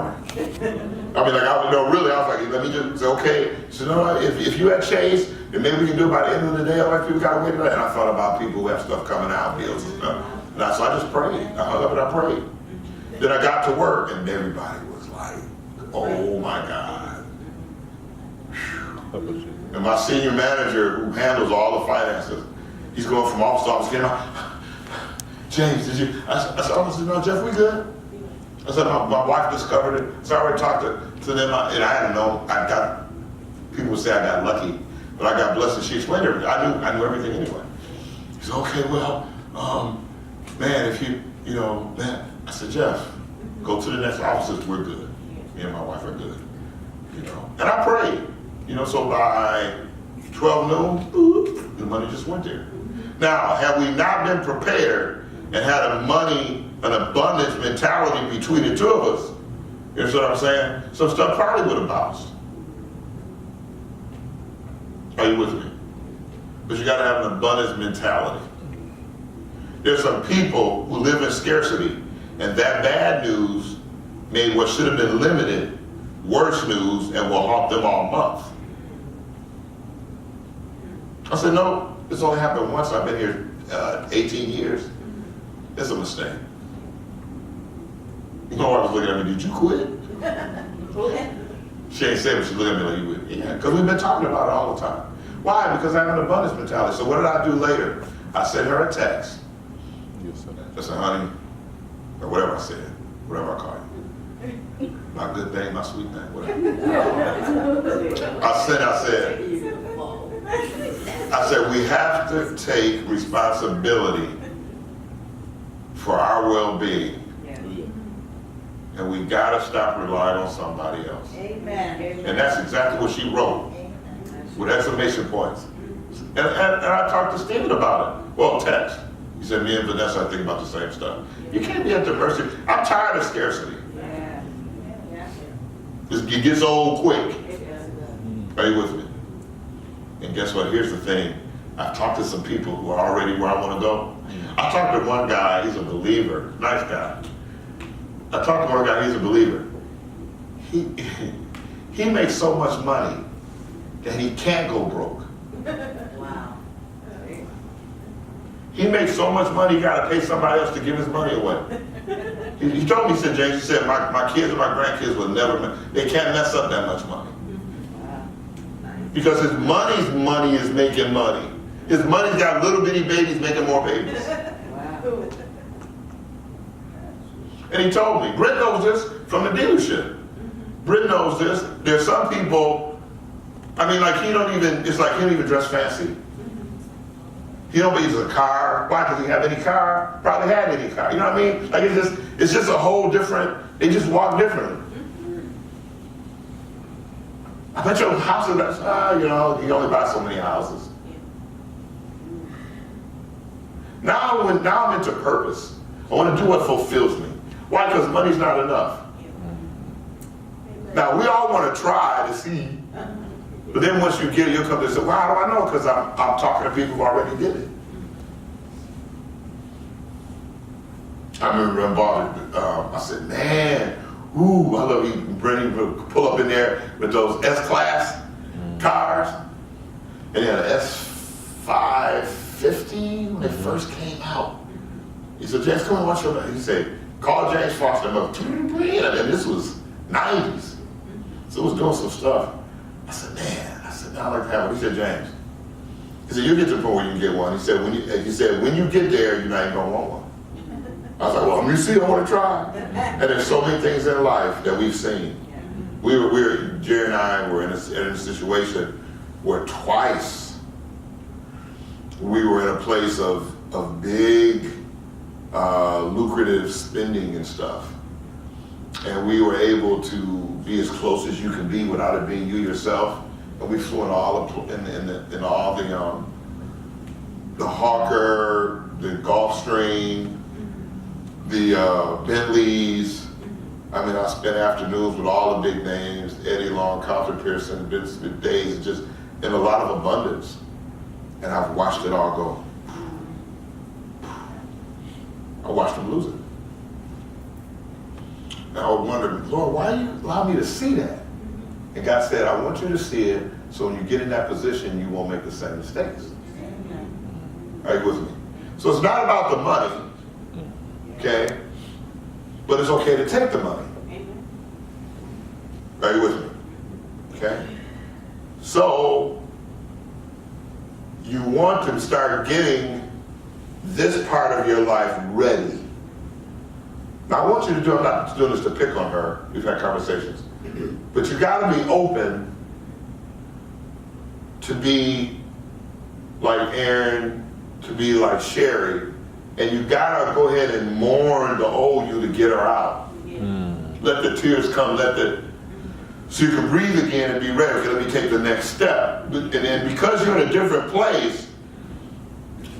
I mean, like, really, I was like, let me just say, okay. So, no, if you at Chase, then maybe we can do it by the end of the day. I'm like, people got to wait. And I thought about people who have stuff coming out, bills and stuff. So I just prayed. I hung up and I prayed. Then I got to work, and everybody was like, oh my God. And my senior manager, who handles all the finances, he's going from office to office, came out, James, did you? I said, no, Jeff, we good. I said, my wife discovered it. So I already talked to them, and I had to know. People would say I got lucky, but I got blessed, and she explained everything. I knew everything anyway. He said, okay, well, man, if man, I said, Jeff, go to the next offices, we're good. Me and my wife are good, And I prayed, so by 12 noon, the money just went there. Now, had we not been prepared and had an abundance mentality between the two of us, you know what I'm saying? Some stuff probably would have bounced. Are you with me? But you got to have an abundance mentality. There's some people who live in scarcity, and that bad news made what should have been limited worse news and will haunt them all month. I said, no, this only happened once. I've been here 18 years. It's a mistake. I was looking at me, did you quit? She ain't saying, but she looked at me like, you would. Yeah, because we've been talking about it all the time. Why? Because I have an abundance mentality. So what did I do later? I sent her a text. I said, honey, or whatever I said, whatever I call you. My good thing, my sweet thing, whatever. I said, we have to take responsibility for our well-being. And we gotta stop relying on somebody else. Amen. And that's exactly what she wrote, with exclamation points. And I talked to Stephen about it. Well, text. He said, me and Vanessa, I think about the same stuff. You can't be at the mercy. I'm tired of scarcity. It gets old quick. Are you with me? And guess what? Here's the thing. I've talked to some people who are already where I want to go. I talked to one guy, he's a believer, nice guy. I talked to one guy, he's a believer. He makes so much money that he can't go broke. Wow. He makes so much money, he got to pay somebody else to give his money away. He told me, he said, James, he said, my kids and my grandkids will never, they can't mess up that much money. Because his money is making money. His money's got little bitty babies making more babies. Wow. And he told me, Britt knows this from the dealership. Britt knows this. There's some people, I mean, like it's like he don't even dress fancy. He don't use a car. Why? Does he have any car? Probably had any car. You know what I mean? Like it's just a whole different, they just walk differently. I bet your house is, you only buy so many houses. Now I'm into purpose. I want to do what fulfills me. Why? Because money's not enough. Now we all want to try to see, but then once you get it, you'll come to say, well, how do I know? Because I'm talking to people who already did it. I remember involved. I said, man, ooh, I love you. Brennan would pull up in there with those S-Class cars, and he had an S550 when they first came out. He said, James, come on, watch your. He said, call James Foster. And this was 90s. So he was doing some stuff. I said, man, now I like to have one. He said, James, he said, you get to the point where you can get one. He said, when you get there, you're not even going to want one. I was like, well, let me see, I want to try. And there's so many things in life that we've seen. Jerry and I were in a situation where twice we were in a place of big, lucrative spending and stuff. And we were able to be as close as you can be without it being you yourself. And we flew in all the Hawker, the Gulfstream, the Bentleys. I mean, I spent afternoons with all the big names, Eddie Long, Carlton Pearson, been days just in a lot of abundance. And I've watched it all go. I watched them lose it. And I would wonder, Lord, why you allow me to see that? And God said, I want you to see it so when you get in that position, you won't make the same mistakes. Are you with me? So it's not about the money, okay? But it's okay to take the money. Are you with me? Okay? So you want to start getting this part of your life ready. Now I want you to do, I'm not doing this to pick on her, we've had conversations, but you gotta be open to be like Aaron, to be like Sherry, and you gotta go ahead and mourn the old you to get her out. Let the tears come, so you can breathe again and be ready. Okay, let me take the next step. And then because you're in a different place,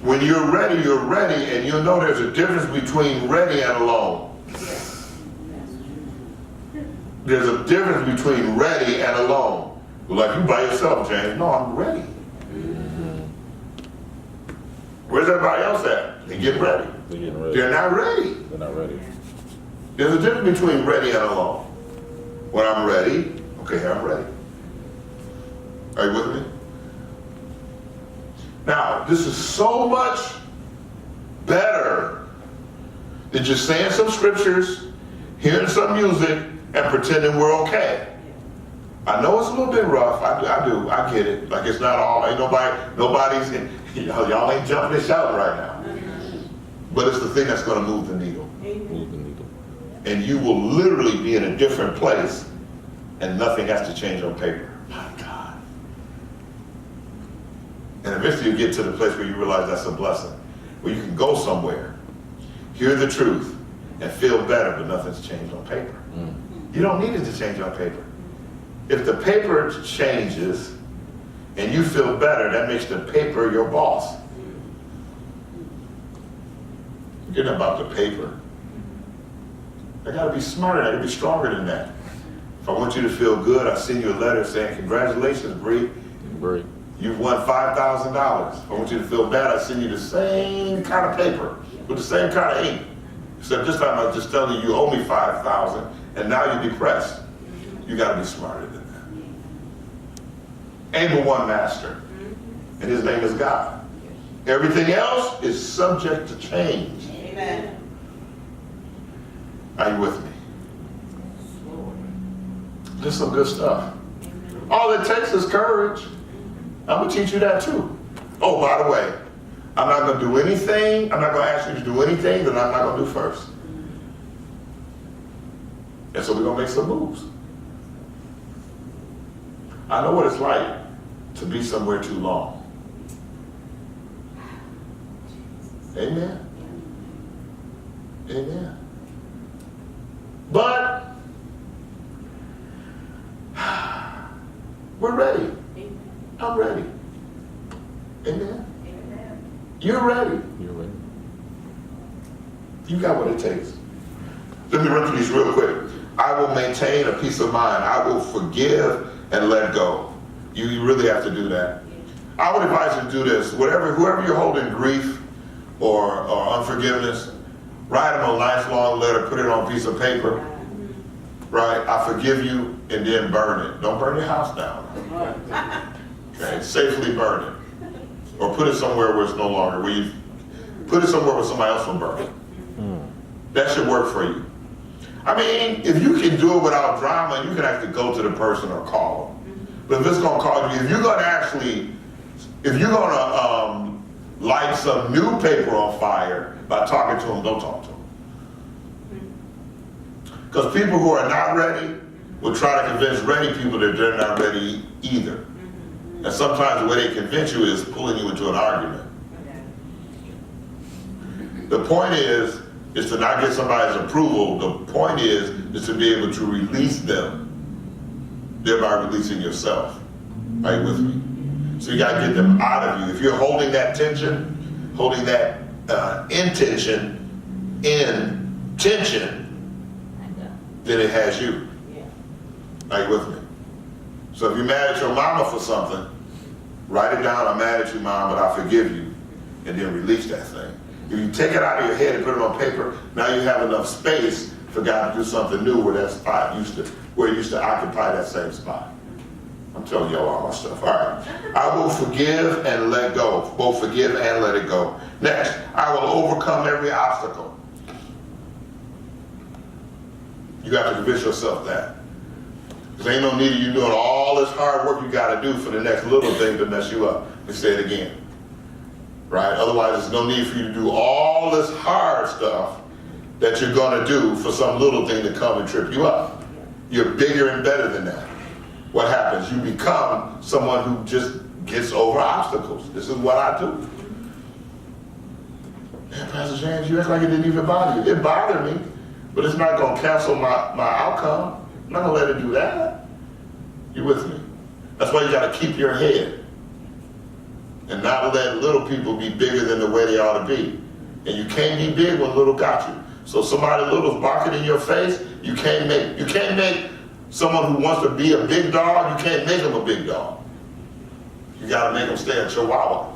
when you're ready, and you'll know there's a difference between ready and alone. There's a difference between ready and alone. Like you by yourself, James. No, I'm ready. Where's everybody else at? They're getting ready. They're not ready. They're not ready. There's a difference between ready and alone. When I'm ready, okay, I'm ready. Are you with me? Now, this is so much better than just saying some scriptures, hearing some music, and pretending we're okay. I know it's a little bit rough. I get it. Like it's not all, ain't nobody's, y'all ain't jumping and shouting right now. But it's the thing that's going to move the needle. Move the needle. And you will literally be in a different place and nothing has to change on paper. My God. And eventually you get to the place where you realize that's a blessing, where you can go somewhere, hear the truth, and feel better, but nothing's changed on paper. You don't need it to change on paper. If the paper changes and you feel better, that makes the paper your boss. Forget about the paper. I gotta be smarter, I gotta be stronger than that. If I want you to feel good, I send you a letter saying, congratulations, Bree. You've won $5,000. If I want you to feel bad, I send you the same kind of paper with the same kind of ink. Except this time I'm just telling you, you owe me $5,000, and now you're depressed. You gotta be smarter than that. Ain't but one master, and his name is God. Everything else is subject to change. Amen. Are you with me? This is some good stuff. All it takes is courage. I'm gonna teach you that too. Oh, by the way, I'm not gonna do anything, I'm not gonna ask you to do anything that I'm not gonna do first. And so we're gonna make some moves. I know what it's like to be somewhere too long. Amen. Amen. But we're ready. I'm ready. Amen. You're ready. You're ready. You got what it takes. Let me run through these real quick. I will maintain a peace of mind. I will forgive and let go. You really have to do that. I would advise you to do this. Whoever you're holding grief or unforgiveness, write them a nice long letter, put it on a piece of paper. Right? I forgive you, and then burn it. Don't burn your house down. Okay? Safely burn it. Or put it somewhere where it's no longer, put it somewhere where somebody else will burn it. That should work for you. I mean, if you can do it without drama, you can actually go to the person or call them. But if it's going to cause you, if you're going to light some new paper on fire by talking to them, don't talk to them. Because people who are not ready will try to convince ready people that they're not ready either. And sometimes the way they convince you is pulling you into an argument. The point is to not get somebody's approval. The point is to be able to release them, thereby releasing yourself. Are you with me? So you got to get them out of you. If you're holding that tension, holding that intention in tension, then it has you. Are you with me? So if you're mad at your mama for something, write it down, I'm mad at you, Mom, but I forgive you, and then release that thing. If you take it out of your head and put it on paper, now you have enough space for God to do something new where that spot where it used to occupy that same spot. I'm telling y'all all my stuff. All right. I will forgive and let go. Both forgive and let it go. Next, I will overcome every obstacle. You got to convince yourself that. Because ain't no need of you doing all this hard work you got to do for the next little thing to mess you up. Let me say it again. Right? Otherwise, there's no need for you to do all this hard stuff that you're going to do for some little thing to come and trip you up. You're bigger and better than that. What happens? You become someone who just gets over obstacles. This is what I do. Man, Pastor James, you act like it didn't even bother you. It bothered me, but it's not going to cancel my outcome. I'm not going to let it do that. You with me? That's why you got to keep your head and not let little people be bigger than the way they ought to be. And you can't be big when little got you. So somebody little's barking in your face, you can't make someone who wants to be a big dog, you can't make them a big dog. You got to make them stay a chihuahua.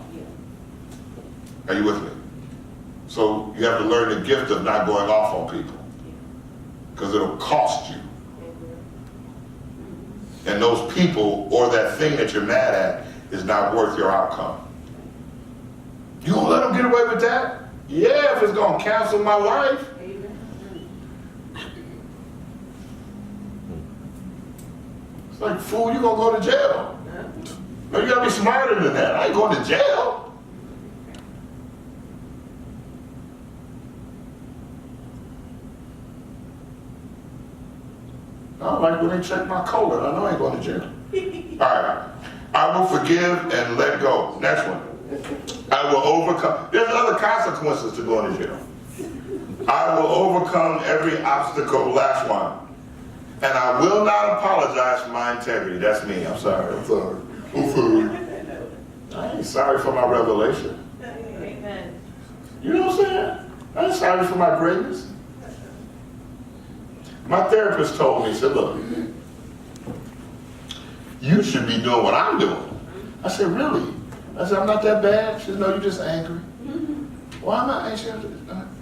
Are you with me? So you have to learn the gift of not going off on people, because it'll cost you. And those people or that thing that you're mad at is not worth your outcome. You gonna let them get away with that? Yeah, if it's gonna cancel my life. It's like, fool, you gonna go to jail. No, you gotta be smarter than that. I ain't going to jail. I don't like when they check my colon. I know I ain't going to jail. All right. I will forgive and let go. Next one. I will overcome. There's other consequences to going to jail. I will overcome every obstacle. Last one. And I will not apologize for my integrity. That's me. I'm sorry. I'm sorry. I'm sorry. I ain't sorry for my revelation. Amen. You know what I'm saying? I ain't sorry for my greatness. My therapist told me, he said, look, you should be doing what I'm doing. I said, really? I said, I'm not that bad? She said, no, you're just angry. Why am I anxious?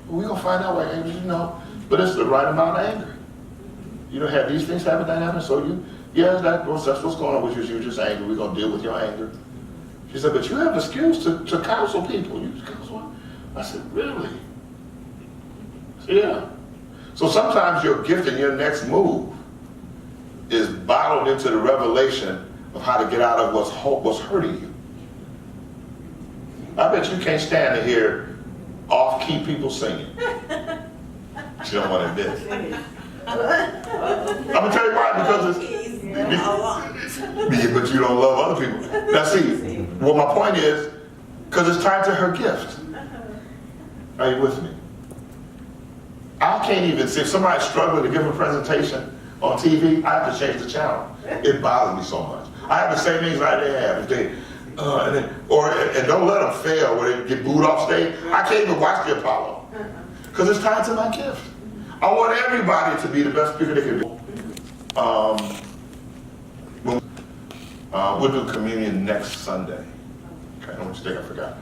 We're going to find out why you're angry. No, but it's the right amount of anger. You don't have these things happen, that happen, so that's what's going on with you. You're just angry. We're going to deal with your anger. She said, but you have the skills to counsel people. You counsel? I said, really? I said, yeah. So sometimes your gift and your next move is bottled into the revelation of how to get out of what's hurting you. I bet you can't stand to hear off-key people singing. You don't want to admit it. I'm going to tell you why, because but you don't love other people. Now see, well, my point is, because it's tied to her gift. Are you with me? I can't even see, if somebody's struggling to give a presentation on TV, I have to change the channel. It bothers me so much. I have the same anxiety they have. If they, and don't let them fail where they get booed off stage. I can't even watch the Apollo because it's tied to my gift. I want everybody to be the best speaker they can be. We'll do communion next Sunday. Okay, I don't want you to think I forgot.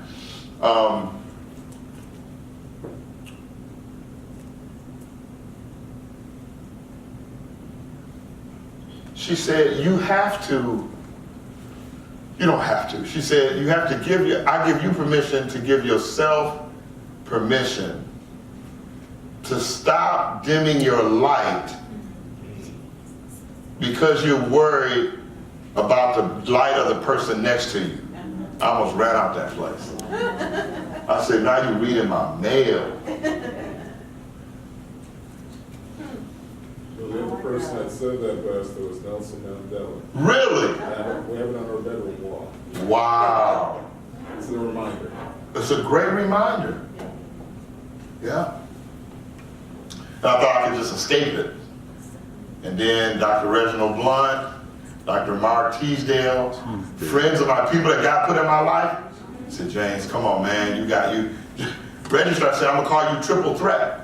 She said, you don't have to. She said, you have to I give you permission to give yourself permission to stop dimming your light because you're worried about the light of the person next to you. I almost ran out that place. I said, now you're reading my mail. The only person that said that, Pastor, was Nelson Mandela. Really? We have it on our bedroom wall. Wow. It's a reminder. It's a great reminder. Yeah. And I thought I could just escape it. And then Dr. Reginald Blunt, Dr. Mark Teasdale, friends of my people that God put in my life, said, James, come on, man, Reggie started saying, I'm going to call you triple threat,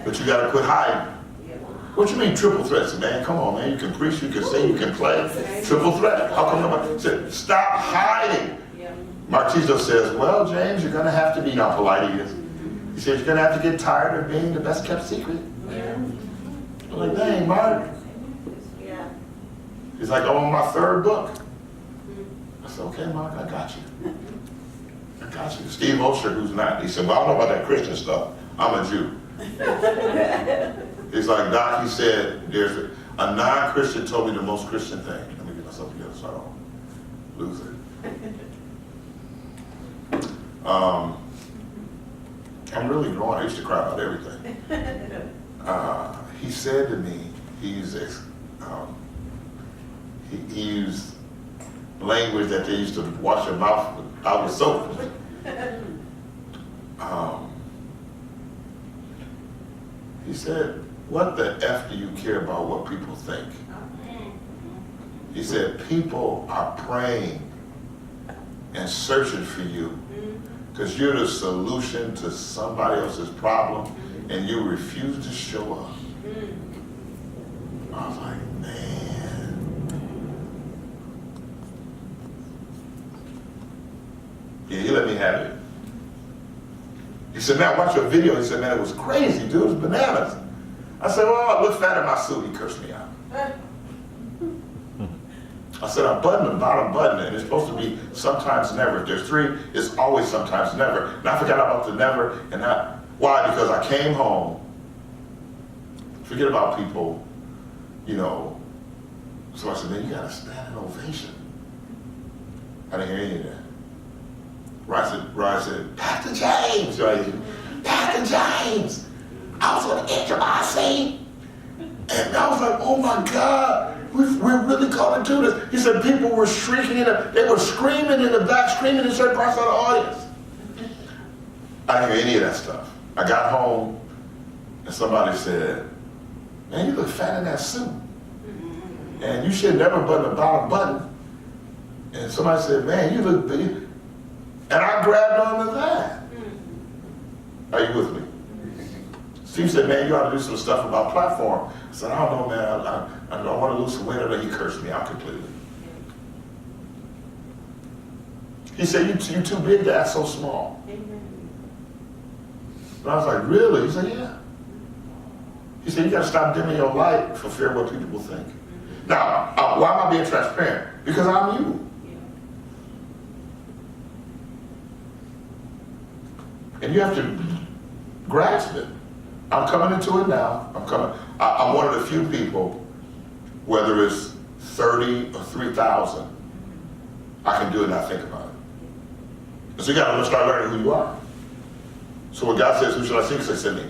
but you got to quit hiding. What you mean triple threats, man? Come on, man. You can preach, you can sing, you can play. Triple threat. How come nobody said, stop hiding? Mark Teasdale says, well, James, you're going to have to be, how polite he is. He says, you're going to have to get tired of being the best kept secret. like, dang, Mark. Yeah. He's like, I'm on my third book. I said, okay, Mark, I got you. I got you. Steve Osher, who's not, he said, well, I don't know about that Christian stuff. I'm a Jew. He's like, Doc, he said, there's a non-Christian told me the most Christian thing. Let me get myself together so I don't lose it. I'm really growing. I used to cry about everything. He said to me, he used language that they used to wash your mouth out with soap. He said, what the F do you care about what people think? He said, people are praying and searching for you because you're the solution to somebody else's problem and you refuse to show up. I was like, man. Yeah, he let me have it. He said, man, watch your video. He said, man, it was crazy, dude. It was bananas. I said, well, I look fat in my suit. He cursed me out. I said, I buttoned the bottom button, and it's supposed to be sometimes never. If there's three, it's always sometimes never. And I forgot about the never. And why? Because I came home. Forget about people, you know. So I said, man, you got to stand an ovation. I didn't hear any of that. Ryan said, Pastor James, right? Pastor James, I was on the edge of my seat. And I was like, oh my God, we're really called to do this. He said people were shrieking, they were screaming in the back, screaming in certain parts of the audience. I didn't hear any of that stuff. I got home and somebody said, man, you look fat in that suit. And you should never button the bottom button. And somebody said, man, you look big. And I grabbed onto that. Are you with me? Steve said, man, you ought to do some stuff about platform. I said, I don't know, man. I don't want to lose some weight. He cursed me out completely. He said, you too big to act so small. And I was like, really? He said, yeah. He said, you got to stop dimming your light for fear of what people will think. Now, why am I being transparent? Because I'm you. And you have to grasp it. I'm coming into it now. I'm one of the few people, whether it's 30 or 3,000, I can do it and not think about it. And so you got to start learning who you are. So when God says, who should I seek? He says, send me.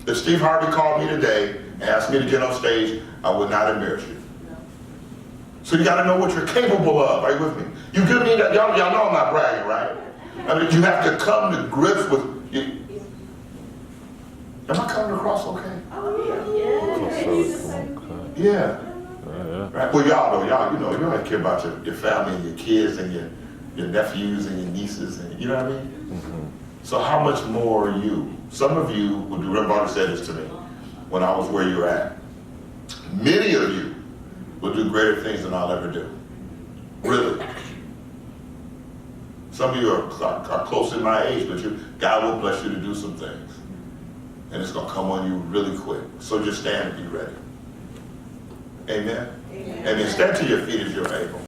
If Steve Harvey called me today and asked me to get on stage, I would not embarrass you. So you got to know what you're capable of. Are you with me? You give me that. Y'all know I'm not bragging, right? I mean, you have to come to grips with you. Am I coming across okay? Oh, yeah. Yeah. Right? Well, y'all know, you don't care about your family and your kids and your nephews and your nieces, and you know what I mean? Mm-hmm. So how much more are you? Some of you would do, Reverend Barber said this to me when I was where you're at. Many of you will do greater things than I'll ever do. Really. Some of you are close in my age, but God will bless you to do some things. And it's going to come on you really quick. So just stand and be ready. Amen? Amen. Stand to your feet if you're able.